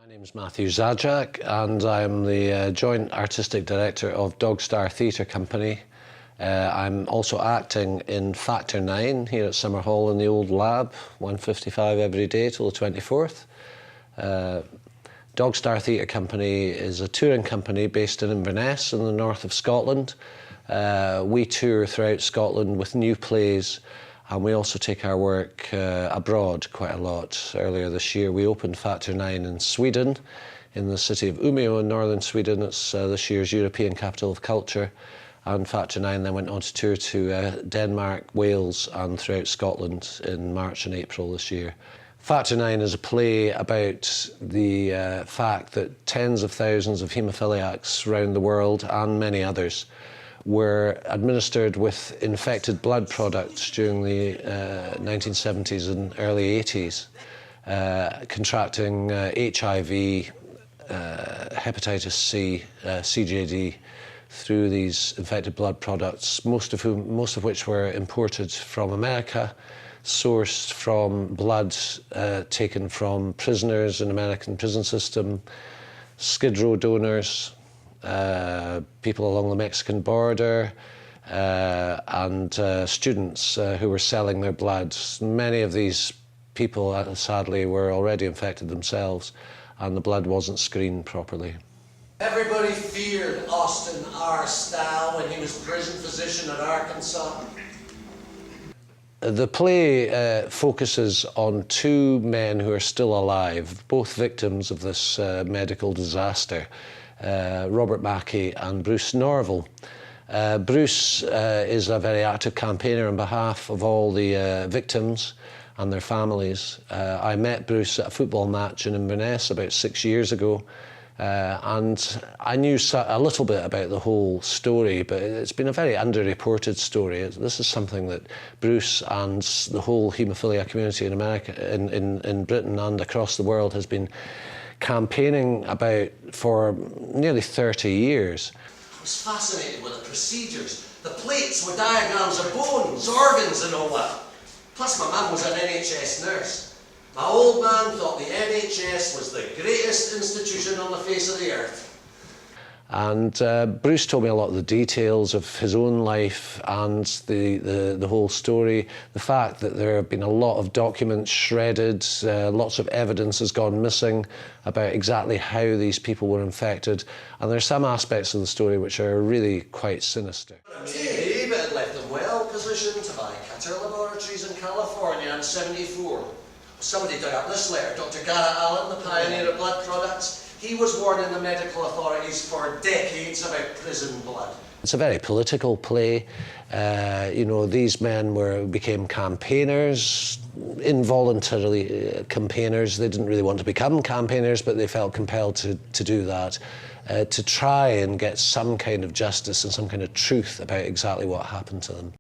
My name is Matthew Zajac and I'm the Joint Artistic Director of Dogstar Theatre Company. I'm also acting in Factor 9 here at Summerhall in the old lab, 1:55 every day till the 24th. Dogstar Theatre Company is a touring company based in Inverness in the north of Scotland. We tour throughout Scotland with new plays, and we also take our work abroad quite a lot. Earlier this year we opened Factor 9 in Sweden, in the city of Umeå in northern Sweden. It's this year's European Capital of Culture. And Factor 9 then went on to tour to Denmark, Wales and throughout Scotland in March and April this year. Factor 9 is a play about the fact that tens of thousands of haemophiliacs around the world and many others were administered with infected blood products during the 1970s and early 80s, contracting HIV, hepatitis C, CJD, through these infected blood products, most of which were imported from America, sourced from blood taken from prisoners in the American prison system, Skid Row donors, people along the Mexican border, and students who were selling their blood. Many of these people, sadly, were already infected themselves, and the blood wasn't screened properly. Everybody feared Austin R. Stahl when he was prison physician at Arkansas. The play focuses on two men who are still alive, both victims of this medical disaster, Robert Mackey and Bruce Norval. Bruce is a very active campaigner on behalf of all the victims and their families. I met Bruce at a football match in Inverness about 6 years ago. And I knew a little bit about the whole story, but it's been a very underreported story. This is something that Bruce and the whole haemophilia community in America, in Britain and across the world has been campaigning about for nearly 30 years. I was fascinated with the procedures. The plates were diagrams of bones, organs and all that. Plus my mum was an NHS nurse. My old man thought the NHS was the greatest institution on the face of the earth. And Bruce told me a lot of the details of his own life and the whole story. The fact that there have been a lot of documents shredded, lots of evidence has gone missing about exactly how these people were infected. And there are some aspects of the story which are really quite sinister. Maybe, but it left them well positioned to buy Cutter Laboratories in California in '74. Somebody dug up this letter. Dr. Garrett Allen, the pioneer of blood products, he was warning the medical authorities for decades about prison blood. It's a very political play. You know, these men became campaigners, involuntarily campaigners. They didn't really want to become campaigners, but they felt compelled to do that, to try and get some kind of justice and some kind of truth about exactly what happened to them.